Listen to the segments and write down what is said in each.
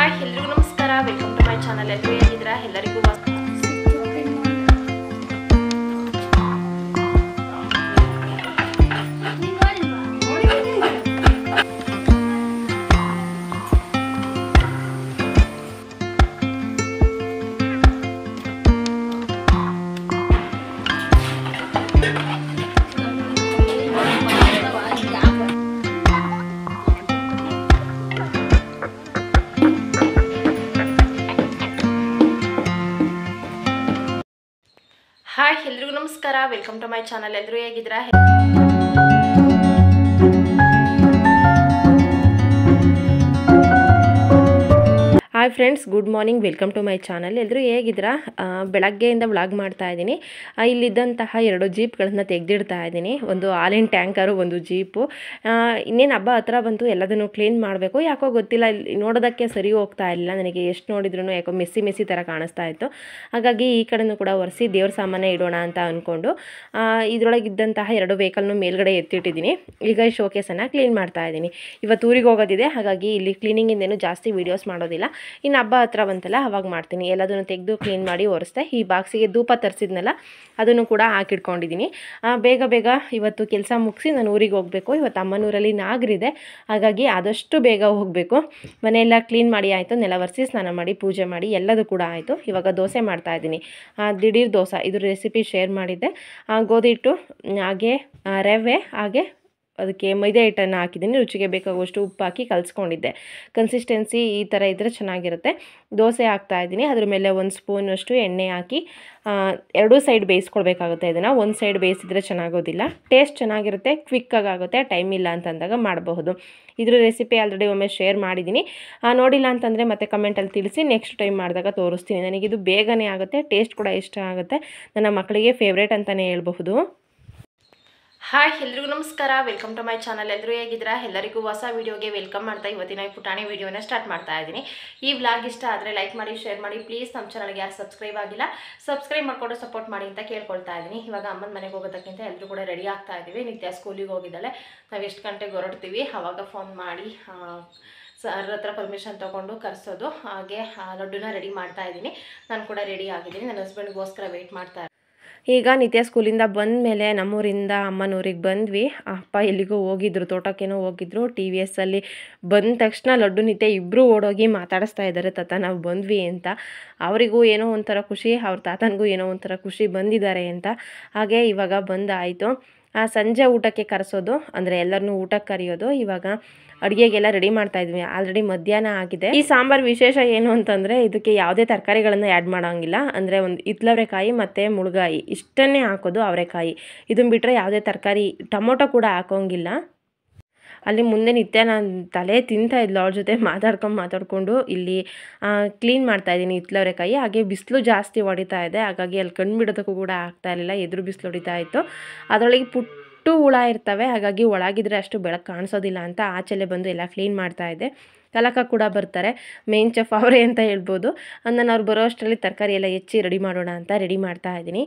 Hi ಎಲ್ಲರಿಗೂ ನಮಸ್ಕಾರ, welcome to my channel. ಎಲ್ಲರೂ ಹೇಗಿದ್ದೀರಾ? ಎಲ್ಲರಿಗೂ ಹಾಯ್ ಎಲ್ಲರಿಗೂ ನಮಸ್ಕಾರ, ವೆಲ್ಕಮ್ ಟು ಮೈ ಚಾನಲ್. ಎಲ್ಲರೂ ಹೇಗಿದ್ದೀರಾ? Hi friends, good morning, welcome to my channel. ಎಲ್ಲರೂ ಹೇಗಿದ್ದೀರಾ? ಬೆಳಗ್ಗೆಯಿಂದ ವ್ಲಾಗ್ ಮಾಡ್ತಾ ಇದ್ದೀನಿ. ಇಲ್ಲಿದ್ದಂತಹ 2 ಜೀಪ್ಗಳನ್ನು ತೆಗೆದಿಡ್ತಾ ಇದ್ದೀನಿ. ಒಂದು ಹಾಲಿನ ಟ್ಯಾಂಕರು, ಒಂದು ಜೀಪು. ಇನ್ನೇನು ಹಬ್ಬ ಹತ್ರ ಬಂತು, ಎಲ್ಲದನ್ನು ಕ್ಲೀನ್ ಮಾಡಬೇಕು. ಯಾಕೋ ಗೊತ್ತಿಲ್ಲ, ನೋಡೋದಕ್ಕೆ ಸರಿ ಹೋಗ್ತಾ ಇಲ್ಲ ನನಗೆ. ಎಷ್ಟು ನೋಡಿದ್ರೂ ಯಾಕೋ ಮೆಸ್ಸಿ ಥರ ಕಾಣಿಸ್ತಾ ಇತ್ತು. ಹಾಗಾಗಿ ಈ ಕಡೆನೂ ಕೂಡ ಒರೆಸಿ ದೇವ್ರ ಸಾಮಾನೇ ಇಡೋಣ ಅಂತ ಅಂದ್ಕೊಂಡು ಇದರೊಳಗಿದ್ದಂತಹ 2 ವೆಹಿಕಲ್ನು ಮೇಲ್ಗಡೆ ಎತ್ತಿಟ್ಟಿದ್ದೀನಿ. ಈಗ ಶೋಕೇಸನ್ನು ಕ್ಲೀನ್ ಮಾಡ್ತಾ ಇದ್ದೀನಿ. ಇವತ್ತು ಊರಿಗೆ ಹೋಗೋದಿದೆ, ಹಾಗಾಗಿ ಇಲ್ಲಿ ಕ್ಲೀನಿಂಗಿಂದೇನು ಜಾಸ್ತಿ ವೀಡಿಯೋಸ್ ಮಾಡೋದಿಲ್ಲ. ಇನ್ನು ಹಬ್ಬ ಹತ್ರ ಬಂತಲ್ಲ ಅವಾಗ ಮಾಡ್ತೀನಿ. ಎಲ್ಲದನ್ನು ತೆಗೆದು ಕ್ಲೀನ್ ಮಾಡಿ ಒರೆಸ್ದೆ. ಈ ಬಾಕ್ಸಿಗೆ ಧೂಪ ತರಿಸಿದ್ನಲ್ಲ ಅದನ್ನು ಕೂಡ ಹಾಕಿಟ್ಕೊಂಡಿದ್ದೀನಿ. ಬೇಗ ಇವತ್ತು ಕೆಲಸ ಮುಗಿಸಿ ನಾನು ಊರಿಗೆ ಹೋಗಬೇಕು. ಇವತ್ತು ಅಮ್ಮನೂರಲ್ಲಿ ನಾಗರಿದೆ, ಹಾಗಾಗಿ ಆದಷ್ಟು ಬೇಗ ಹೋಗಬೇಕು. ಮನೆಯೆಲ್ಲ ಕ್ಲೀನ್ ಮಾಡಿ ಆಯಿತು, ನೆಲ ಒರೆಸಿ ಸ್ನಾನ ಮಾಡಿ ಪೂಜೆ ಮಾಡಿ ಎಲ್ಲದೂ ಕೂಡ ಆಯಿತು. ಇವಾಗ ದೋಸೆ ಮಾಡ್ತಾಯಿದ್ದೀನಿ. ದಿಢೀರ್ ದೋಸೆ, ಇದ್ರ ರೆಸಿಪಿ ಶೇರ್ ಮಾಡಿದ್ದೆ. ಗೋಧಿ ಹಿಟ್ಟು ಹಾಗೆ ರವೆ ಹಾಗೆ ಅದಕ್ಕೆ ಮೈದಾ ಹಿಟ್ಟನ್ನು ಹಾಕಿದ್ದೀನಿ. ರುಚಿಗೆ ಬೇಕಾಗುವಷ್ಟು ಉಪ್ಪು ಹಾಕಿ ಕಲಿಸ್ಕೊಂಡಿದ್ದೆ. ಕನ್ಸಿಸ್ಟೆನ್ಸಿ ಈ ಥರ ಇದ್ದರೆ ಚೆನ್ನಾಗಿರುತ್ತೆ. ದೋಸೆ ಹಾಕ್ತಾಯಿದ್ದೀನಿ. ಅದ್ರ ಮೇಲೆ 1 ಸ್ಪೂನಷ್ಟು ಎಣ್ಣೆ ಹಾಕಿ 2 ಸೈಡ್ ಬೇಯಿಸ್ಕೊಳ್ಬೇಕಾಗುತ್ತೆ. ಇದನ್ನು ಒಂದು ಸೈಡ್ ಬೇಯಿಸಿದ್ರೆ ಚೆನ್ನಾಗೋದಿಲ್ಲ, ಟೇಸ್ಟ್ ಚೆನ್ನಾಗಿರುತ್ತೆ, ಕ್ವಿಕ್ಕಾಗಿ ಆಗುತ್ತೆ. ಟೈಮ್ ಇಲ್ಲ ಅಂತಂದಾಗ ಮಾಡಬಹುದು. ಇದ್ರ ರೆಸಿಪಿ ಆಲ್ರೆಡಿ ಒಮ್ಮೆ ಶೇರ್ ಮಾಡಿದ್ದೀನಿ. ನೋಡಿಲ್ಲ ಅಂತಂದರೆ ಮತ್ತೆ ಕಮೆಂಟಲ್ಲಿ ತಿಳಿಸಿ, ನೆಕ್ಸ್ಟ್ ಟೈಮ್ ಮಾಡಿದಾಗ ತೋರಿಸ್ತೀನಿ. ನನಗಿದು ಬೇಗನೆ ಆಗುತ್ತೆ, ಟೇಸ್ಟ್ ಕೂಡ ಇಷ್ಟ ಆಗುತ್ತೆ. ನನ್ನ ಮಕ್ಕಳಿಗೆ ಫೇವ್ರೇಟ್ ಅಂತಲೇ ಹೇಳ್ಬಹುದು. ಹಾಯ್ ಎಲ್ಲರಿಗೂ ನಮಸ್ಕಾರ, ವೆಲ್ಕಮ್ ಟು ಮೈ ಚಾನಲ್. ಎಲ್ಲರೂ ಹೇಗಿದ್ದೀರಾ? ಎಲ್ಲರಿಗೂ ಹೊಸ ವೀಡಿಯೋಗೆ ವೆಲ್ಕಮ್ ಮಾಡ್ತಾ ಇವತ್ತಿನ ಪುಟಾಣಿ ವೀಡಿಯೋನ ಸ್ಟಾರ್ಟ್ ಮಾಡ್ತಾ ಇದ್ದೀನಿ. ಈ ವ್ಲಾಗ್ ಇಷ್ಟ ಆದರೆ ಲೈಕ್ ಮಾಡಿ, ಶೇರ್ ಮಾಡಿ. ಪ್ಲೀಸ್ ನಮ್ಮ ಚಾನಲ್ಗೆ ಯಾರು ಸಬ್ಸ್ಕ್ರೈಬ್ ಆಗಿಲ್ಲ ಸಬ್ಸ್ಕ್ರೈಬ್ ಮಾಡಿಕೊಂಡು ಸಪೋರ್ಟ್ ಮಾಡಿ ಅಂತ ಕೇಳ್ಕೊಳ್ತಾ ಇದ್ದೀನಿ. ಇವಾಗ ಅಮ್ಮನ ಮನೆಗೆ ಹೋಗೋದಕ್ಕಿಂತ ಎಲ್ಲರೂ ಕೂಡ ರೆಡಿ ಆಗ್ತಾ ಇದ್ದೀವಿ. ನಿತ್ಯ ಸ್ಕೂಲಿಗೆ ಹೋಗಿದ್ದಾಳೆ. ನಾವು ಎಷ್ಟು ಗಂಟೆಗೆ ಹೊರಡ್ತೀವಿ ಆವಾಗ ಫೋನ್ ಮಾಡಿ ಸರ್ ಹತ್ರ ಪರ್ಮಿಷನ್ ತೊಗೊಂಡು ಕರೆಸೋದು. ಹಾಗೆ ಲಡ್ಡುನ ರೆಡಿ ಮಾಡ್ತಾ ಇದ್ದೀನಿ. ನಾನು ಕೂಡ ರೆಡಿ ಆಗಿದ್ದೀನಿ. ನನ್ನ ಹಸ್ಬೆಂಡ್ಗೋಸ್ಕರ ವೆಯ್ಟ್ ಮಾಡ್ತಾ ಇದ್ದೀನಿ. ಈಗ ನಿತ್ಯ ಸ್ಕೂಲಿಂದ ಬಂದ ಮೇಲೆ ನಮ್ಮೂರಿಂದ ಅಮ್ಮನೂರಿಗೆ ಬಂದ್ವಿ. ಅಪ್ಪ ಎಲ್ಲಿಗೋ ಹೋಗಿದ್ರು, ತೋಟಕ್ಕೇನೋ ಹೋಗಿದ್ರು. TVS ಅಲ್ಲಿ ಬಂದ ತಕ್ಷಣ ಲಡ್ಡು ನಿತ್ಯ ಇಬ್ಬರು ಓಡೋಗಿ ಮಾತಾಡಿಸ್ತಾ ಇದ್ದಾರೆ, ತಾತ ನಾವು ಬಂದ್ವಿ ಅಂತ. ಅವರಿಗೂ ಏನೋ ಒಂಥರ ಖುಷಿ, ಅವ್ರ ತಾತನಿಗೂ ಏನೋ ಒಂಥರ ಖುಷಿ, ಬಂದಿದ್ದಾರೆ ಅಂತ. ಹಾಗೆ ಇವಾಗ ಬಂದಾಯಿತು. ಸಂಜೆ ಊಟಕ್ಕೆ ಕರೆಸೋದು, ಅಂದರೆ ಎಲ್ಲರನ್ನೂ ಊಟಕ್ಕೆ ಕರೆಯೋದು. ಇವಾಗ ಅಡುಗೆಗೆಲ್ಲ ರೆಡಿ ಮಾಡ್ತಾ ಇದ್ವಿ. ಆಲ್ರೆಡಿ ಮಧ್ಯಾಹ್ನ ಆಗಿದೆ. ಈ ಸಾಂಬಾರು ವಿಶೇಷ ಏನು ಅಂತಂದರೆ ಇದಕ್ಕೆ ಯಾವುದೇ ತರಕಾರಿಗಳನ್ನು ಆ್ಯಡ್ ಮಾಡೋಂಗಿಲ್ಲ. ಅಂದರೆ ಒಂದು ಹಿತ್ಲವರೆಕಾಯಿ ಮತ್ತು ಮುಳುಗಾಯಿ ಇಷ್ಟನ್ನೇ ಹಾಕೋದು. ಅವರೆಕಾಯಿ ಇದನ್ನು ಬಿಟ್ಟರೆ ಯಾವುದೇ ತರಕಾರಿ, ಟೊಮೊಟೊ ಕೂಡ ಹಾಕೋಂಗಿಲ್ಲ. ಅಲ್ಲಿ ಮುಂದೆ ನಿತ್ಯ ನಾನು ತಲೆ ತಿಂತಾ ಇದ್ಲು, ಅವ್ರ ಜೊತೆ ಮಾತಾಡ್ಕೊಂಡು ಇಲ್ಲಿ ಕ್ಲೀನ್ ಮಾಡ್ತಾಯಿದ್ದೀನಿ ಹಿತ್ಲವರೆಕಾಯಿ. ಹಾಗೆ ಬಿಸಿಲು ಜಾಸ್ತಿ ಹೊಡಿತಾ ಇದೆ, ಹಾಗಾಗಿ ಅಲ್ಲಿ ಕಣ್ಣು ಬಿಡೋದಕ್ಕೂ ಕೂಡ ಆಗ್ತಾ ಇರಲಿಲ್ಲ. ಎದುರು ಬಿಸಿಲು ಹೊಡಿತಾ ಇತ್ತು. ಅದರೊಳಗೆ ಪುಟ್ಟು ಹುಳ ಇರ್ತವೆ, ಹಾಗಾಗಿ ಒಳಗಿದ್ರೆ ಅಷ್ಟು ಬೆಳಕು ಕಾಣಿಸೋದಿಲ್ಲ ಅಂತ ಆಚೆಲೆ ಬಂದು ಎಲ್ಲ ಕ್ಲೀನ್ ಮಾಡ್ತಾಯಿದ್ದೆ. ಕಲಕ ಕೂಡ ಬರ್ತಾರೆ, ಮೇನ್ ಚೆಫ್ ಅವರೇ ಅಂತ ಹೇಳ್ಬೋದು. ನಾನು ಅವ್ರು ಬರೋ ಅಷ್ಟರಲ್ಲಿ ತರಕಾರಿ ಎಲ್ಲ ಹೆಚ್ಚಿ ರೆಡಿ ಮಾಡೋಣ ಅಂತ ರೆಡಿ ಮಾಡ್ತಾ ಇದ್ದೀನಿ.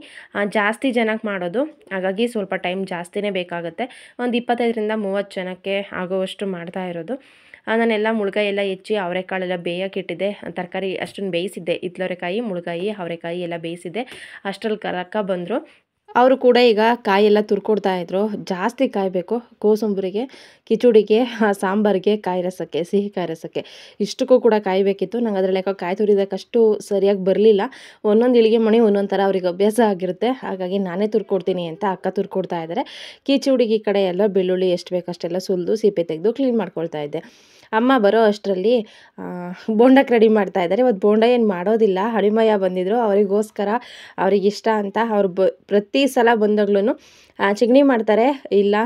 ಜಾಸ್ತಿ ಜನಕ್ಕೆ ಮಾಡೋದು, ಹಾಗಾಗಿ ಸ್ವಲ್ಪ ಟೈಮ್ ಜಾಸ್ತಿನೇ ಬೇಕಾಗುತ್ತೆ. ಒಂದು 25ರಿಂದ 30 ಜನಕ್ಕೆ ಆಗೋವಷ್ಟು ಮಾಡ್ತಾ ಇರೋದು. ನಾನೆಲ್ಲ ಮುಳುಗಾಯಿ ಎಲ್ಲ ಹೆಚ್ಚಿ ಅವರೆಕಾಳೆಲ್ಲ ಬೇಯೋಕ್ಕಿಟ್ಟಿದ್ದೆ. ತರಕಾರಿ ಅಷ್ಟನ್ನು ಬೇಯಿಸಿದ್ದೆ, ಹಿತ್ಲವರೆಕಾಯಿ, ಮುಳುಗಾಯಿ, ಅವರೆಕಾಯಿ ಎಲ್ಲ ಬೇಯಿಸಿದ್ದೆ. ಅಷ್ಟರಲ್ಲಿ ಕಲಕ ಬಂದರು. ಅವರು ಕೂಡ ಈಗ ಕಾಯೆಲ್ಲ ತುರ್ಕೊಡ್ತಾಯಿದ್ರು. ಜಾಸ್ತಿ ಕಾಯಬೇಕು ಕೋಸಂಬರಿಗೆ, ಕಿಚುಡಿಗೆ, ಸಾಂಬಾರಿಗೆ, ಕಾಯಿ ರಸಕ್ಕೆ, ಸಿಹಿ ಕಾಯಿ ರಸಕ್ಕೆ ಇಷ್ಟಕ್ಕೂ ಕೂಡ ಕಾಯಬೇಕಿತ್ತು. ನಂಗೆ ಅದರಲ್ಲಿ ಯಾಕೋ ಕಾಯಿ ತುರಿಯೋದಕ್ಕಷ್ಟು ಸರಿಯಾಗಿ ಬರಲಿಲ್ಲ. ಒಂದೊಂದು ಇಳಿಗೆ ಮಣಿ ಒಂದೊಂದು ಥರ ಅವ್ರಿಗೆ ಅಭ್ಯಾಸ ಆಗಿರುತ್ತೆ, ಹಾಗಾಗಿ ನಾನೇ ತುರ್ಕೊಡ್ತೀನಿ ಅಂತ ಅಕ್ಕ ತುರ್ಕೊಡ್ತಾ ಇದ್ದಾರೆ. ಕಿಚುಡಿಗೆ ಈ ಕಡೆ ಎಲ್ಲ ಬೆಳ್ಳುಳ್ಳಿ ಎಷ್ಟು ಬೇಕಷ್ಟೆಲ್ಲ ಸುಲಿದು ಸೀಪೆ ತೆಗೆದು ಕ್ಲೀನ್ ಮಾಡ್ಕೊಳ್ತಾ ಇದ್ದೆ. ಅಮ್ಮ ಬರೋ ಅಷ್ಟರಲ್ಲಿ ಬೋಂಡಕ್ಕೆ ರೆಡಿ ಮಾಡ್ತಾ ಇದ್ದಾರೆ. ಇವತ್ತು ಬೋಂಡ ಏನು ಮಾಡೋದಿಲ್ಲ, ಹಣಿಮಯ್ಯ ಬಂದಿದ್ದರು, ಅವರಿಗೋಸ್ಕರ ಅವರಿಗಿಷ್ಟ ಅಂತ ಅವರು ಪ್ರತಿ ಸಲ ಬಂದಾಗ್ಲೂ ಚಿಗಣಿ ಮಾಡ್ತಾರೆ. ಇಲ್ಲ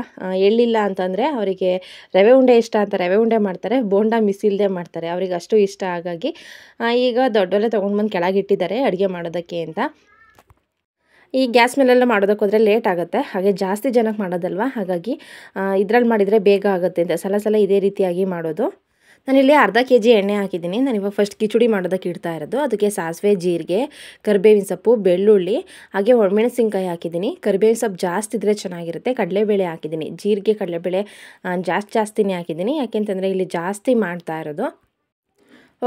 ಎಳ್ಳಿಲ್ಲ ಅಂತಂದರೆ ಅವರಿಗೆ ರವೆ ಉಂಡೆ ಇಷ್ಟ ಅಂತ ರವೆ ಉಂಡೆ ಮಾಡ್ತಾರೆ, ಬೋಂಡ ಮಿಸ್ ಇಲ್ಲದೆ ಮಾಡ್ತಾರೆ. ಅವ್ರಿಗೆ ಅಷ್ಟು ಇಷ್ಟ. ಹಾಗಾಗಿ ಈಗ ದೊಡ್ಡೊಲೆ ತೊಗೊಂಡು ಬಂದು ಕೆಳಗಿಟ್ಟಿದ್ದಾರೆ ಅಡುಗೆ ಮಾಡೋದಕ್ಕೆ ಅಂತ. ಈ ಗ್ಯಾಸ್ ಮೇಲೆಲ್ಲ ಮಾಡೋದಕ್ಕೆ ಹೋದರೆ ಲೇಟ್ ಆಗುತ್ತೆ, ಹಾಗೆ ಜಾಸ್ತಿ ಜನಕ್ಕೆ ಮಾಡೋದಲ್ವ, ಹಾಗಾಗಿ ಇದರಲ್ಲಿ ಮಾಡಿದರೆ ಬೇಗ ಆಗುತ್ತೆ ಅಂತ ಸಲ ಇದೇ ರೀತಿಯಾಗಿ ಮಾಡೋದು. ನಾನಿಲ್ಲಿ ಅರ್ಧ kg ಎಣ್ಣೆ ಹಾಕಿದ್ದೀನಿ. ನಾನಿವಾಗ ಫಸ್ಟ್ ಕಿಚುಡಿ ಮಾಡೋದಕ್ಕೆ ಇಡ್ತಾ ಇರೋದು. ಅದಕ್ಕೆ ಸಾಸಿವೆ, ಜೀರಿಗೆ, ಕರಿಬೇವಿನ ಸೊಪ್ಪು, ಬೆಳ್ಳುಳ್ಳಿ ಹಾಗೆ ಒಣಮೆಣಸಿನ್ಕಾಯಿ ಹಾಕಿದ್ದೀನಿ. ಕರಿಬೇವಿನ ಸೊಪ್ಪು ಜಾಸ್ತಿ ಇದ್ದರೆ ಚೆನ್ನಾಗಿರುತ್ತೆ. ಕಡಲೆಬೇಳೆ ಹಾಕಿದ್ದೀನಿ, ಜೀರಿಗೆ ಕಡಲೆಬೇಳೆ ಜಾಸ್ತಿನೇ ಹಾಕಿದ್ದೀನಿ. ಯಾಕೆಂತಂದರೆ ಇಲ್ಲಿ ಜಾಸ್ತಿ ಮಾಡ್ತಾ ಇರೋದು.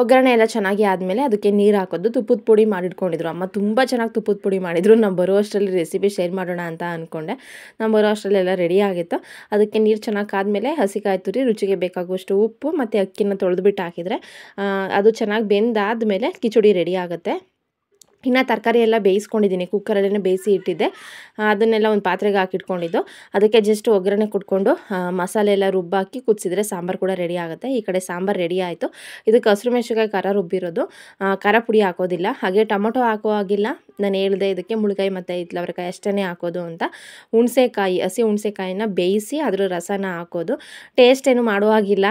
ಒಗ್ಗರಣೆ ಎಲ್ಲ ಚೆನ್ನಾಗಿ ಆದಮೇಲೆ ಅದಕ್ಕೆ ನೀರು ಹಾಕೋದು. ತುಪ್ಪದ ಪುಡಿ ಮಾಡಿಟ್ಕೊಂಡಿದ್ರು ಅಮ್ಮ, ತುಂಬ ಚೆನ್ನಾಗಿ ತುಪ್ಪದ ಪುಡಿ ಮಾಡಿದರು. ನಾವು ಬರೋ ಅಷ್ಟರಲ್ಲಿ ರೆಸಿಪಿ ಶೇರ್ ಮಾಡೋಣ ಅಂತ ಅಂದ್ಕೊಂಡೆ. ನಾವು ಬರೋ ಅಷ್ಟರಲ್ಲೆಲ್ಲ ರೆಡಿ ಆಗಿತ್ತು. ಅದಕ್ಕೆ ನೀರು ಚೆನ್ನಾಗಿ ಕಾದ್ಮೇಲೆ ಹಸಿಕಾಯಿ ತುರಿ, ರುಚಿಗೆ ಬೇಕಾಗುವಷ್ಟು ಉಪ್ಪು ಮತ್ತು ಅಕ್ಕಿನ ತೊಳೆದ್ಬಿಟ್ಟು ಹಾಕಿದರೆ ಅದು ಚೆನ್ನಾಗಿ ಬೆಂದಾದಮೇಲೆ ಕಿಚಡಿ ರೆಡಿ ಆಗುತ್ತೆ. ಇನ್ನು ತರಕಾರಿ ಎಲ್ಲ ಬೇಯಿಸ್ಕೊಂಡಿದ್ದೀನಿ, ಕುಕ್ಕರಲ್ಲೇ ಬೇಯಿಸಿ ಇಟ್ಟಿದ್ದೆ. ಅದನ್ನೆಲ್ಲ ಒಂದು ಪಾತ್ರೆಗೆ ಹಾಕಿಟ್ಕೊಂಡಿದ್ದು. ಅದಕ್ಕೆ ಜಸ್ಟ್ ಒಗ್ಗರಣೆ ಕೊಟ್ಕೊಂಡು ಮಸಾಲೆ ಎಲ್ಲ ರುಬ್ಬಾಕಿ ಕುದಿಸಿದ್ರೆ ಸಾಂಬಾರು ಕೂಡ ರೆಡಿ ಆಗುತ್ತೆ. ಈ ಕಡೆ ಸಾಂಬಾರು ರೆಡಿ ಆಯಿತು. ಇದಕ್ಕೆ ಹಸಿರು ಮೆಣಸಿನ್ಕಾಯಿ ಖಾರ ರುಬ್ಬಿರೋದು, ಖಾರ ಪುಡಿ ಹಾಕೋದಿಲ್ಲ. ಹಾಗೆ ಟೊಮೊಟೊ ಹಾಕೋ ಆಗಿಲ್ಲ, ನಾನು ಹೇಳಿದೆ ಇದಕ್ಕೆ ಮುಳ್ಗಾಯಿ ಮತ್ತು ಇತ್ಲವರೆಕಾಯಿ ಅಷ್ಟೇ ಹಾಕೋದು ಅಂತ. ಹುಣಸೆಕಾಯಿ, ಹಸಿ ಹುಣಸೆಕಾಯಿನ ಬೇಯಿಸಿ ಅದರ ರಸನ ಹಾಕೋದು. ಟೇಸ್ಟ್ ಏನು ಮಾಡುವಾಗಿಲ್ಲ,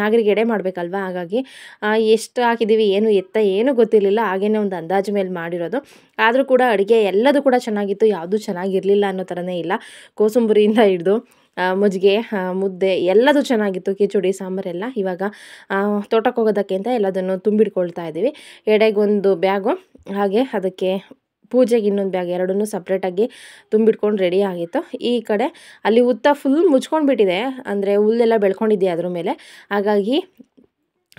ನಾಗರಿಗೆ ಎಡೆ ಮಾಡಬೇಕಲ್ವ, ಹಾಗಾಗಿ ಎಷ್ಟು ಹಾಕಿದ್ದೀವಿ ಏನು ಗೊತ್ತಿರಲಿಲ್ಲ. ಹಾಗೇ ಒಂದು ಅಂದಾಜು ಮೇಲೆ ಮಾಡಿರೋದು. ಆದರೂ ಕೂಡ ಅಡುಗೆ ಎಲ್ಲದೂ ಕೂಡ ಚೆನ್ನಾಗಿತ್ತು, ಯಾವುದೂ ಚೆನ್ನಾಗಿರಲಿಲ್ಲ ಅನ್ನೋ ಥರನೇ ಇಲ್ಲ. ಕೋಸಂಬರಿಯಿಂದ ಹಿಡಿದು ಮಜ್ಜಿಗೆ, ಮುದ್ದೆ ಎಲ್ಲದೂ ಚೆನ್ನಾಗಿತ್ತು. ಕಿಚಡಿ ಸಾಂಬಾರೆಲ್ಲ. ಇವಾಗ ತೋಟಕ್ಕೆ ಹೋಗೋದಕ್ಕೆ ಅಂತ ಎಲ್ಲದನ್ನು ತುಂಬಿಡ್ಕೊಳ್ತಾ ಇದ್ದೀವಿ. ಎಡೆಗೊಂದು ಬ್ಯಾಗು, ಹಾಗೆ ಅದಕ್ಕೆ ಪೂಜೆಗೆ ಇನ್ನೊಂದು ಬ್ಯಾಗ್, ಎರಡನ್ನೂ ಸಪ್ರೇಟಾಗಿ ತುಂಬಿಟ್ಕೊಂಡು ರೆಡಿ ಆಗಿತ್ತು. ಈ ಕಡೆ ಅಲ್ಲಿ ಹುತ್ತ ಫುಲ್ ಮುಚ್ಕೊಂಡ್ಬಿಟ್ಟಿದೆ, ಅಂದರೆ ಹುಲ್ಲೆಲ್ಲ ಬೆಳ್ಕೊಂಡಿದ್ದೆ ಅದ್ರ ಮೇಲೆ. ಹಾಗಾಗಿ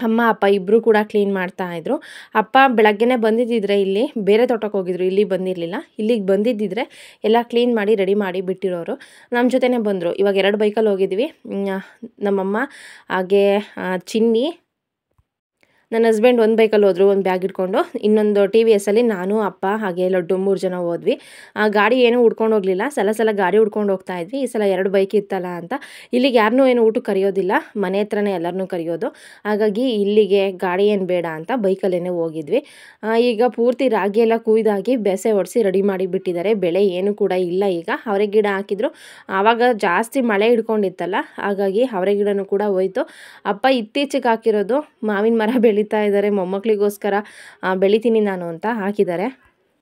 ಅಮ್ಮ ಅಪ್ಪ ಇಬ್ಬರು ಕೂಡ ಕ್ಲೀನ್ ಮಾಡ್ತಾಯಿದ್ರು. ಅಪ್ಪ ಬೆಳಗ್ಗೆನೇ ಬಂದಿದ್ದಿದ್ರೆ ಇಲ್ಲಿ, ಬೇರೆ ತೋಟಕ್ಕೆ ಹೋಗಿದ್ರು, ಇಲ್ಲಿ ಬಂದಿರಲಿಲ್ಲ. ಇಲ್ಲಿಗೆ ಬಂದಿದ್ದಿದ್ರೆ ಎಲ್ಲ ಕ್ಲೀನ್ ಮಾಡಿ ರೆಡಿ ಮಾಡಿ ಬಿಟ್ಟಿರೋರು. ನಮ್ಮ ಜೊತೆನೇ ಬಂದರು. ಇವಾಗ 2 ಬೈಕಲ್ಲಿ ಹೋಗಿದ್ವಿ. ನಮ್ಮಮ್ಮ ಹಾಗೆ ಚಿನ್ನಿ, ನನ್ನ ಹಸ್ಬೆಂಡ್ ಒಂದು ಬೈಕಲ್ಲಿ ಹೋದರು, ಒಂದು ಬ್ಯಾಗ್ ಇಟ್ಕೊಂಡು. ಇನ್ನೊಂದು TVSಲ್ಲಿ ನಾನು, ಅಪ್ಪ ಹಾಗೆ ಲಡ್ಡು 3 ಜನ ಹೋದ್ವಿ. ಗಾಡಿ ಏನೂ ಹುಡ್ಕೊಂಡು ಹೋಗಲಿಲ್ಲ. ಸಲ ಗಾಡಿ ಹುಡ್ಕೊಂಡು ಹೋಗ್ತಾ ಇದ್ವಿ. ಈ ಸಲ 2 ಬೈಕ್ ಇತ್ತಲ್ಲ ಅಂತ. ಇಲ್ಲಿಗೆ ಯಾರನ್ನೂ ಏನು ಊಟಕ್ಕೆ ಕರೆಯೋದಿಲ್ಲ, ಮನೆ ಹತ್ರನೇ ಎಲ್ಲರನ್ನೂ ಕರೆಯೋದು. ಹಾಗಾಗಿ ಇಲ್ಲಿಗೆ ಗಾಡಿ ಏನು ಬೇಡ ಅಂತ ಬೈಕಲ್ಲೇ ಹೋಗಿದ್ವಿ. ಈಗ ಪೂರ್ತಿ ರಾಗಿ ಎಲ್ಲ ಕುಯ್ದಾಗಿ ಬೆಸೆ ಹೊಡೆಸಿ ರೆಡಿ ಮಾಡಿ ಬಿಟ್ಟಿದ್ದಾರೆ. ಬೆಳೆ ಏನು ಕೂಡ ಇಲ್ಲ. ಈಗ ಅವರೆ ಗಿಡ ಹಾಕಿದ್ರು, ಆವಾಗ ಜಾಸ್ತಿ ಮಳೆ ಹಿಡ್ಕೊಂಡಿತ್ತಲ್ಲ, ಹಾಗಾಗಿ ಅವರೆ ಗಿಡನೂ ಕೂಡ ಹೋಯ್ತು. ಅಪ್ಪ ಇತ್ತೀಚೆಗೆ ಹಾಕಿರೋದು ಮಾವಿನ ಮರ ಬೆಳೀತಾ ಇದ್ದಾರೆ. ಮೊಮ್ಮಕ್ಕಳಿಗೋಸ್ಕರ ಬೆಳಿತೀನಿ ನಾನು ಅಂತ ಹಾಕಿದ್ದಾರೆ.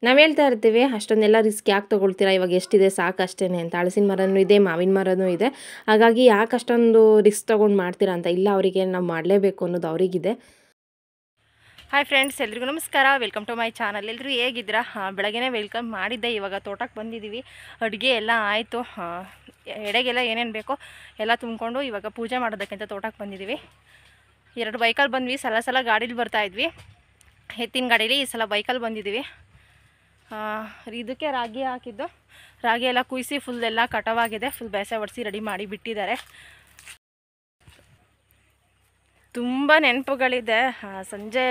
ನಾವು ಹೇಳ್ತಾ ಇರ್ತೀವಿ, ಅಷ್ಟೊಂದೆಲ್ಲ ರಿಸ್ಕ್ ಯಾಕೆ ತೊಗೊಳ್ತೀರಾ, ಇವಾಗ ಎಷ್ಟಿದೆ ಸಾಕು ಅಷ್ಟೇ ಅಂತ. ಹಲಸಿನ ಮರನೂ ಇದೆ, ಮಾವಿನ ಮರನೂ ಇದೆ. ಹಾಗಾಗಿ ಯಾಕೆ ಅಷ್ಟೊಂದು ರಿಸ್ಕ್ ತೊಗೊಂಡು ಮಾಡ್ತೀರಾ ಅಂತ. ಇಲ್ಲ, ಅವರಿಗೆ ನಾವು ಮಾಡಲೇಬೇಕು ಅನ್ನೋದು ಅವರಿಗಿದೆ. ಹಾಯ್ ಫ್ರೆಂಡ್ಸ್, ಎಲ್ರಿಗೂ ನಮಸ್ಕಾರ. Welcome to my channel. ಎಲ್ಲರೂ ಹೇಗಿದ್ದೀರಾ? ಬೆಳಗ್ಗೆನೇ ವೆಲ್ಕಮ್ ಮಾಡಿದ್ದೆ. ಇವಾಗ ತೋಟಕ್ಕೆ ಬಂದಿದ್ದೀವಿ. ಅಡುಗೆ ಎಲ್ಲ ಆಯಿತು. ಎಡೆಗೆಲ್ಲ ಏನೇನು ಬೇಕೋ ಎಲ್ಲ ತುಂಬಿಕೊಂಡು ಇವಾಗ ಪೂಜೆ ಮಾಡೋದಕ್ಕಿಂತ ತೋಟಕ್ಕೆ ಬಂದಿದ್ದೀವಿ. 2 ಬೈಕಲ್ಲಿ ಬಂದ್ವಿ. ಸಲ ಗಾಡೀಲಿ ಬರ್ತಾಯಿದ್ವಿ, ಎತ್ತಿನ ಗಾಡೀಲಿ. ಈ ಸಲ ಬೈಕಲ್ಲಿ ಬಂದಿದ್ದೀವಿ. ಇದಕ್ಕೆ ರಾಗಿ ಹಾಕಿದ್ದು, ರಾಗಿ ಎಲ್ಲ ಕುಯ್ಸಿ ಫುಲ್ ಎಲ್ಲ ಕಟವಾಗಿದೆ. ಫುಲ್ ಬೇಸೆ ಹೊಡಿಸಿ ರೆಡಿ ಮಾಡಿ ಬಿಟ್ಟಿದ್ದಾರೆ. ತುಂಬ ನೆನಪುಗಳಿದೆ. ಸಂಜೆ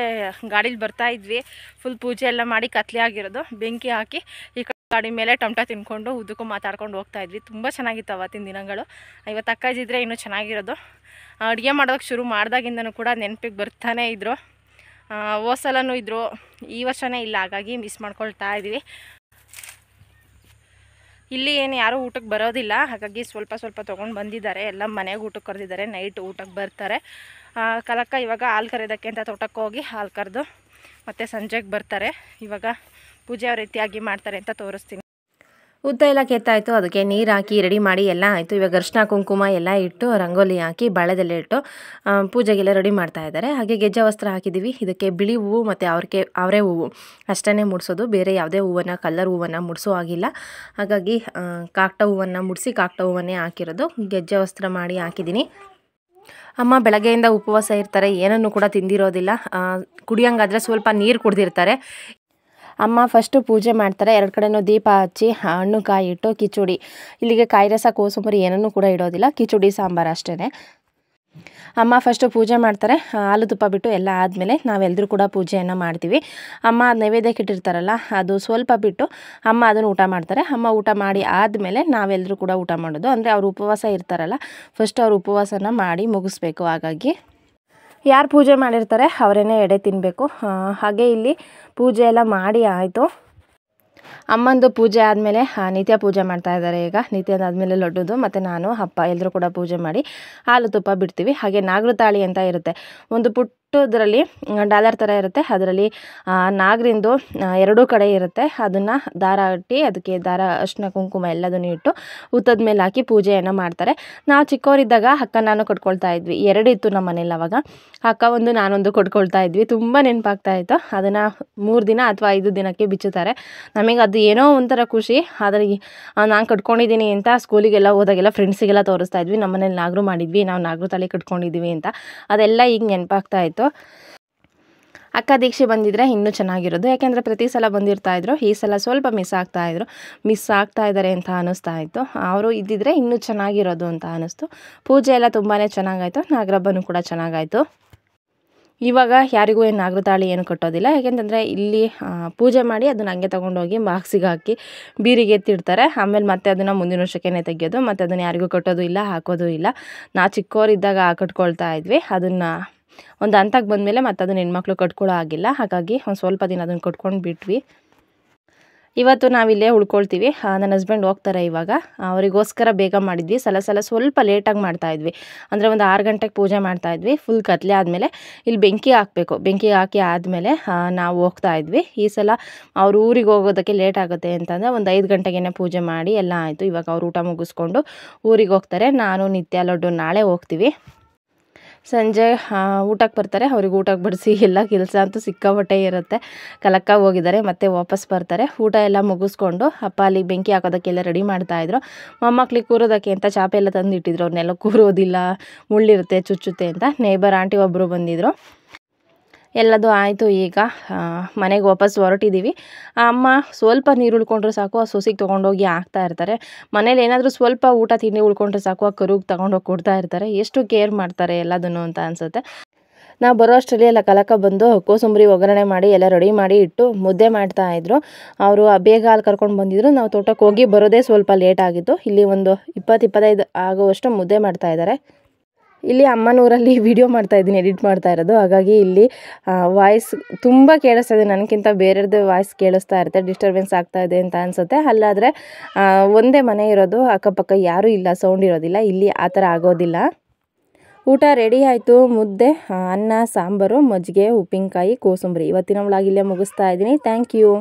ಗಾಡೀಲಿ ಬರ್ತಾಯಿದ್ವಿ, ಫುಲ್ ಪೂಜೆ ಎಲ್ಲ ಮಾಡಿ ಕತ್ಲೆ ಆಗಿರೋದು. ಬೆಂಕಿ ಹಾಕಿ ಈ ಗಾಡಿ ಮೇಲೆ ಟೊಮಟ ತಿನ್ಕೊಂಡು ಉದ್ದಕ್ಕೂ ಮಾತಾಡ್ಕೊಂಡು ಹೋಗ್ತಾಯಿದ್ವಿ. ತುಂಬ ಚೆನ್ನಾಗಿತ್ತು ಅವತ್ತಿನ ದಿನಗಳು. ಇವತ್ತು ಅಕ್ಕಾಜಿದ್ರೆ ಇನ್ನೂ ಚೆನ್ನಾಗಿರೋದು. ಅಡುಗೆ ಮಾಡೋದಕ್ಕೆ ಶುರು ಮಾಡಿದಾಗಿಂದನೂ ಕೂಡ ನೆನಪಿಗೆ ಬರ್ತಾನೇ ಇದ್ದರು. ಹೋದ ಸಲನೂ ಇದ್ದರು, ಈ ವರ್ಷವೇ ಇಲ್ಲ. ಹಾಗಾಗಿ ಮಿಸ್ ಮಾಡ್ಕೊಳ್ತಾ ಇದ್ದೀವಿ. ಇಲ್ಲಿ ಏನು ಯಾರೂ ಊಟಕ್ಕೆ ಬರೋದಿಲ್ಲ, ಹಾಗಾಗಿ ಸ್ವಲ್ಪ ತೊಗೊಂಡು ಬಂದಿದ್ದಾರೆ. ಎಲ್ಲ ಮನೆಗೆ ಊಟಕ್ಕೆ ಕರೆದಿದ್ದಾರೆ, ನೈಟ್ ಊಟಕ್ಕೆ ಬರ್ತಾರೆ. ಕಲಕ್ಕ ಇವಾಗ ಹಾಲು ಕರೆಯೋದಕ್ಕೆ ಅಂತ ತೋಟಕ್ಕೆ ಹೋಗಿ ಹಾಲು ಕರೆದು ಮತ್ತು ಸಂಜೆಗೆ ಬರ್ತಾರೆ. ಇವಾಗ ಪೂಜೆ ಯಾವ ರೀತಿಯಾಗಿ ಮಾಡ್ತಾರೆ ಅಂತ ತೋರಿಸ್ತೀನಿ. ಉದ್ದ ಎಲ್ಲ ಕೆತ್ತಾಯಿತು, ಅದಕ್ಕೆ ನೀರು ಹಾಕಿ ರೆಡಿ ಮಾಡಿ ಎಲ್ಲ ಆಯಿತು. ಇವಾಗ ಅರಿಶಿನ ಕುಂಕುಮ ಎಲ್ಲ ಇಟ್ಟು ರಂಗೋಲಿ ಹಾಕಿ ಬಾಳೆದೆಲೆ ಇಟ್ಟು ಪೂಜೆಗೆಲ್ಲ ರೆಡಿ ಮಾಡ್ತಾ ಇದ್ದಾರೆ. ಹಾಗೆ ಗೆಜ್ಜೆ ವಸ್ತ್ರ ಹಾಕಿದ್ದೀವಿ. ಇದಕ್ಕೆ ಬಿಳಿ ಹೂವು ಮತ್ತು ಅವರೆ ಹೂವು ಅಷ್ಟೇ ಮುಡಿಸೋದು, ಬೇರೆ ಯಾವುದೇ ಹೂವನ್ನು, ಕಲ್ಲರ್ ಹೂವನ್ನು ಮುಡಿಸೋ ಆಗಿಲ್ಲ. ಹಾಗಾಗಿ ಕಾಕಡ ಹೂವನ್ನು ಮುಡಿಸಿ ಕಾಕಡ ಹೂವನ್ನೇ ಹಾಕಿರೋದು. ಗೆಜ್ಜೆ ವಸ್ತ್ರ ಮಾಡಿ ಹಾಕಿದ್ದೀನಿ. ಅಮ್ಮ ಬೆಳಗ್ಗೆಯಿಂದ ಉಪವಾಸ ಇರ್ತಾರೆ, ಏನನ್ನು ಕೂಡ ತಿಂದಿರೋದಿಲ್ಲ. ಕುಡಿಯೋಂಗಾದರೆ ಸ್ವಲ್ಪ ನೀರು ಕುಡ್ದಿರ್ತಾರೆ. ಅಮ್ಮ ಫಸ್ಟು ಪೂಜೆ ಮಾಡ್ತಾರೆ, 2 ಕಡೆನೂ ದೀಪ ಹಚ್ಚಿ ಹಣ್ಣು ಕಾಯಿ ಇಟ್ಟು ಕಿಚಡಿ, ಇಲ್ಲಿಗೆ ಕಾಯಿ ರಸ ಕೋಸಂಬರಿ ಏನನ್ನೂ ಕೂಡ ಇಡೋದಿಲ್ಲ, ಕಿಚಡಿ ಸಾಂಬಾರು ಅಷ್ಟೇ. ಅಮ್ಮ ಫಸ್ಟು ಪೂಜೆ ಮಾಡ್ತಾರೆ. ಹಾಲು ತುಪ್ಪ ಬಿಟ್ಟು ಎಲ್ಲ ಆದಮೇಲೆ ನಾವೆಲ್ಲರೂ ಕೂಡ ಪೂಜೆಯನ್ನು ಮಾಡ್ತೀವಿ. ಅಮ್ಮ ನೈವೇದ್ಯಕ್ಕೆ ಇಟ್ಟಿರ್ತಾರಲ್ಲ, ಅದು ಸ್ವಲ್ಪ ಬಿಟ್ಟು ಅಮ್ಮ ಅದನ್ನು ಊಟ ಮಾಡ್ತಾರೆ. ಅಮ್ಮ ಊಟ ಮಾಡಿ ಆದಮೇಲೆ ನಾವೆಲ್ಲರೂ ಕೂಡ ಊಟ ಮಾಡೋದು. ಅಂದರೆ ಅವರು ಉಪವಾಸ ಇರ್ತಾರಲ್ಲ, ಫಸ್ಟ್ ಅವ್ರು ಉಪವಾಸನ ಮಾಡಿ ಮುಗಿಸ್ಬೇಕು. ಹಾಗಾಗಿ ಯಾರು ಪೂಜೆ ಮಾಡಿರ್ತಾರೆ ಅವರೇ ಎಡೆ ತಿನ್ನಬೇಕು. ಹಾಗೆ ಇಲ್ಲಿ ಪೂಜೆ ಎಲ್ಲ ಮಾಡಿ ಆಯಿತು. ಅಮ್ಮಂದು ಪೂಜೆ ಆದಮೇಲೆ ನಿತ್ಯ ಪೂಜೆ ಮಾಡ್ತಾ ಇದ್ದಾರೆ. ಈಗ ನಿತ್ಯದಾದಮೇಲೆ ಲಡ್ಡುದು ಮತ್ತು ನಾನು ಅಪ್ಪ ಎಲ್ಲರೂ ಕೂಡ ಪೂಜೆ ಮಾಡಿ ಹಾಲು ತುಪ್ಪ ಬಿಡ್ತೀವಿ. ಹಾಗೆ ನಾಗರ ತಾಳಿ ಅಂತ ಇರುತ್ತೆ, ಒಂದು ಪುಟ್ಟದ್ರಲ್ಲಿ ಡಾಲರ್ ಥರ ಇರುತ್ತೆ. ಅದರಲ್ಲಿ ನಾಗರಿಂದು 2 ಕಡೆ ಇರುತ್ತೆ. ಅದನ್ನು ದಾರ ಕಟ್ಟಿ ಅದಕ್ಕೆ ದಾರ, ಅರಿಶಿನ ಕುಂಕುಮ ಎಲ್ಲದನ್ನು ಇಟ್ಟು ಹುತ್ತದ ಮೇಲೆ ಹಾಕಿ ಪೂಜೆಯನ್ನು ಮಾಡ್ತಾರೆ. ನಾವು ಚಿಕ್ಕವರಿದ್ದಾಗ ಅಕ್ಕ ನಾನು ಕಟ್ಕೊಳ್ತಾ ಇದ್ವಿ. 2 ಇತ್ತು ನಮ್ಮ ಮನೇಲಿ. ಅವಾಗ ಅಕ್ಕ ಒಂದು ನಾನೊಂದು ಕೊಟ್ಕೊಳ್ತಾ ಇದ್ವಿ. ತುಂಬ ನೆನಪಾಗ್ತಾ ಇತ್ತು. ಅದನ್ನು 3 ದಿನ ಅಥವಾ 5 ದಿನಕ್ಕೆ ಬಿಚ್ಚುತ್ತಾರೆ. ನಮಗೆ ಅದು ಏನೋ ಒಂಥರ ಖುಷಿ. ಆದರೆ ನಾನು ಕಟ್ಕೊಂಡಿದ್ದೀನಿ ಅಂತ ಸ್ಕೂಲಿಗೆಲ್ಲ ಹೋದಾಗೆಲ್ಲ ಫ್ರೆಂಡ್ಸಿಗೆಲ್ಲ ತೋರಿಸ್ತಾ ಇದ್ವಿ, ನಮ್ಮ ಮನೇಲಿ ನಾಗರು ಮಾಡಿದ್ವಿ, ನಾವು ನಾಗರ ತಾಳಿ ಕಟ್ಕೊಂಡಿದ್ದೀವಿ ಅಂತ. ಅದೆಲ್ಲ ಈಗ ನೆನಪಾಗ್ತಾ ಇತ್ತು. ಅಕ್ಕ ದೀಕ್ಷೆ ಬಂದಿದ್ರೆ ಇನ್ನೂ ಚೆನ್ನಾಗಿರೋದು. ಯಾಕೆಂದರೆ ಪ್ರತಿ ಸಲ ಬಂದಿರ್ತಾಯಿದ್ರು, ಈ ಸಲ ಸ್ವಲ್ಪ ಮಿಸ್ ಆಗ್ತಾ ಇದ್ದಾರೆ ಅಂತ ಅನ್ನಿಸ್ತಾ ಇತ್ತು. ಅವರು ಇದ್ದಿದ್ರೆ ಇನ್ನೂ ಚೆನ್ನಾಗಿರೋದು ಅಂತ ಅನ್ನಿಸ್ತು. ಪೂಜೆ ಎಲ್ಲ ತುಂಬಾ ಚೆನ್ನಾಗಾಯಿತು, ನಾಗರಬ್ಬನೂ ಕೂಡ ಚೆನ್ನಾಗಾಯಿತು. ಇವಾಗ ಯಾರಿಗೂ ಏನು ನಾಗರತಾಳಿ ಏನು ಕಟ್ಟೋದಿಲ್ಲ. ಯಾಕೆಂತಂದರೆ ಇಲ್ಲಿ ಪೂಜೆ ಮಾಡಿ ಅದನ್ನು ಹಂಗೆ ತೊಗೊಂಡೋಗಿ ಬಾಕ್ಸಿಗೆ ಹಾಕಿ ಬೀರಿಗೆ ಎತ್ತಿಡ್ತಾರೆ. ಆಮೇಲೆ ಮತ್ತೆ ಅದನ್ನು ಮುಂದಿನ ವರ್ಷಕ್ಕೇ ತೆಗೆಯೋದು, ಮತ್ತು ಅದನ್ನು ಯಾರಿಗೂ ಕಟ್ಟೋದು ಇಲ್ಲ, ಹಾಕೋದು ಇಲ್ಲ. ನಾವು ಚಿಕ್ಕವರಿದ್ದಾಗ ಕಟ್ಕೊಳ್ತಾ ಇದ್ವಿ. ಅದನ್ನು ಒಂದು ಹಂತಕ್ಕೆ ಬಂದಮೇಲೆ ಮತ್ತು ಅದನ್ನು ಹೆಣ್ಮಕ್ಳು ಕಟ್ಕೊಳ್ಳೋ ಆಗಿಲ್ಲ. ಹಾಗಾಗಿ ಒಂದು ಸ್ವಲ್ಪ ದಿನ ಅದನ್ನು ಕಟ್ಕೊಂಡು ಬಿಟ್ವಿ. ಇವತ್ತು ನಾವಿಲ್ಲೇ ಉಳ್ಕೊಳ್ತೀವಿ. ನನ್ನ ಹಸ್ಬೆಂಡ್ ಹೋಗ್ತಾರೆ ಇವಾಗ. ಅವರಿಗೋಸ್ಕರ ಬೇಗ ಮಾಡಿದ್ವಿ. ಸ್ವಲ್ಪ ಲೇಟಾಗಿ ಮಾಡ್ತಾಯಿದ್ವಿ. ಅಂದರೆ ಒಂದು 6 ಗಂಟೆಗೆ ಪೂಜೆ ಮಾಡ್ತಾಯಿದ್ವಿ. ಫುಲ್ ಕತ್ಲೆ ಆದಮೇಲೆ ಇಲ್ಲಿ ಬೆಂಕಿ ಹಾಕಬೇಕು. ಬೆಂಕಿ ಹಾಕಿ ಆದಮೇಲೆ ನಾವು ಹೋಗ್ತಾಯಿದ್ವಿ. ಈ ಸಲ ಅವ್ರ ಊರಿಗೆ ಹೋಗೋದಕ್ಕೆ ಲೇಟ್ ಆಗುತ್ತೆ ಅಂತಂದರೆ ಒಂದು 5 ಗಂಟೆಗೇ ಪೂಜೆ ಮಾಡಿ ಎಲ್ಲ ಆಯಿತು. ಇವಾಗ ಅವ್ರು ಊಟ ಮುಗಿಸ್ಕೊಂಡು ಊರಿಗೆ ಹೋಗ್ತಾರೆ. ನಾನು ನಿತ್ಯ ಲಡ್ಡು ನಾಳೆ ಹೋಗ್ತೀವಿ. ಸಂಜೆ ಊಟಕ್ಕೆ ಬರ್ತಾರೆ. ಅವ್ರಿಗೆ ಊಟಕ್ಕೆ ಬಡಿಸಿ ಎಲ್ಲ ಕೆಲಸ ಅಂತೂ ಸಿಕ್ಕಾಪಟ್ಟೆ ಇರುತ್ತೆ. ಕಲಕ್ಕಾಗಿ ಹೋಗಿದ್ದಾರೆ, ಮತ್ತೆ ವಾಪಸ್ ಬರ್ತಾರೆ. ಊಟ ಎಲ್ಲ ಮುಗಿಸ್ಕೊಂಡು ಅಪ್ಪ ಅಲ್ಲಿ ಬೆಂಕಿ ಹಾಕೋದಕ್ಕೆಲ್ಲ ರೆಡಿ ಮಾಡ್ತಾಯಿದ್ರು. ಮೊಮ್ಮಕ್ಳಿಗೆ ಕೂರೋದಕ್ಕೆ ಅಂತ ಚಾಪೆ ಎಲ್ಲ ತಂದಿಟ್ಟಿದ್ರು. ಅವ್ರನ್ನೆಲ್ಲ ಕೂರೋದಿಲ್ಲ, ಮುಳ್ಳಿರುತ್ತೆ, ಚುಚ್ಚುತ್ತೆ ಅಂತ. ನೇಬರ್ ಆಂಟಿ ಒಬ್ಬರು ಬಂದಿದ್ದರು. ಎಲ್ಲದು ಆಯಿತು. ಈಗ ಮನೆಗೆ ವಾಪಸ್ ಹೊರಟಿದ್ದೀವಿ. ಅಮ್ಮ ಸ್ವಲ್ಪ ನೀರು ಉಳ್ಕೊಂಡ್ರೆ ಸಾಕು, ಆ ಸೊಸೆಗೆ ತೊಗೊಂಡೋಗಿ ಹಾಕ್ತಾ ಇರ್ತಾರೆ. ಮನೇಲಿ ಏನಾದರೂ ಸ್ವಲ್ಪ ಊಟ ತಿಂಡಿ ಉಳ್ಕೊಂಡ್ರೆ ಸಾಕು, ಆ ಕರುಗೆ ತೊಗೊಂಡೋಗಿ ಕೊಡ್ತಾ ಇರ್ತಾರೆ. ಎಷ್ಟು ಕೇರ್ ಮಾಡ್ತಾರೆ ಎಲ್ಲದನ್ನು ಅಂತ ಅನಿಸುತ್ತೆ. ನಾವು ಬರೋ ಅಷ್ಟರಲ್ಲಿ ಎಲ್ಲ ಕಲಕ ಬಂದು ಕೋಸಂಬರಿ ಒಗ್ಗರಣೆ ಮಾಡಿ ಎಲ್ಲ ರೆಡಿ ಮಾಡಿ ಇಟ್ಟು ಮುದ್ದೆ ಮಾಡ್ತಾಯಿದ್ರು. ಅವರು ಬೇಗ ಹಾಲು ಕರ್ಕೊಂಡು ಬಂದಿದ್ರು. ನಾವು ತೋಟಕ್ಕೆ ಹೋಗಿ ಬರೋದೇ ಸ್ವಲ್ಪ ಲೇಟ್ ಆಗಿತ್ತು. ಇಲ್ಲಿ ಒಂದು 20-25 ಆಗುವಷ್ಟು ಮುದ್ದೆ ಮಾಡ್ತಾಯಿದ್ದಾರೆ. ಇಲ್ಲಿ ಅಮ್ಮನೂರಲ್ಲಿ ವಿಡಿಯೋ ಮಾಡ್ತಾಯಿದ್ದೀನಿ, ಎಡಿಟ್ ಮಾಡ್ತಾ ಇರೋದು. ಹಾಗಾಗಿ ಇಲ್ಲಿ ವಾಯ್ಸ್ ತುಂಬ ಕೇಳಿಸ್ತಾ ಇದೆ. ನನಗಿಂತ ಬೇರೆಯವ್ರದ್ದು ವಾಯ್ಸ್ ಕೇಳಿಸ್ತಾ ಇರುತ್ತೆ, ಡಿಸ್ಟರ್ಬೆನ್ಸ್ ಆಗ್ತಾ ಇದೆ ಅಂತ ಅನಿಸುತ್ತೆ. ಅಲ್ಲಾದರೆ ಒಂದೇ ಮನೆ ಇರೋದು, ಅಕ್ಕಪಕ್ಕ ಯಾರೂ ಇಲ್ಲ, ಸೌಂಡ್ ಇರೋದಿಲ್ಲ. ಇಲ್ಲಿ ಆ ಥರ ಆಗೋದಿಲ್ಲ. ಊಟ ರೆಡಿ ಆಯಿತು. ಮುದ್ದೆ, ಅನ್ನ, ಸಾಂಬಾರು, ಮಜ್ಜಿಗೆ, ಉಪ್ಪಿನಕಾಯಿ, ಕೋಸಂಬರಿ. ಇವತ್ತಿನ ವ್ಲಾಗ್ ಇಲ್ಲೇ ಮುಗಿಸ್ತಾ ಇದ್ದೀನಿ. Thank you.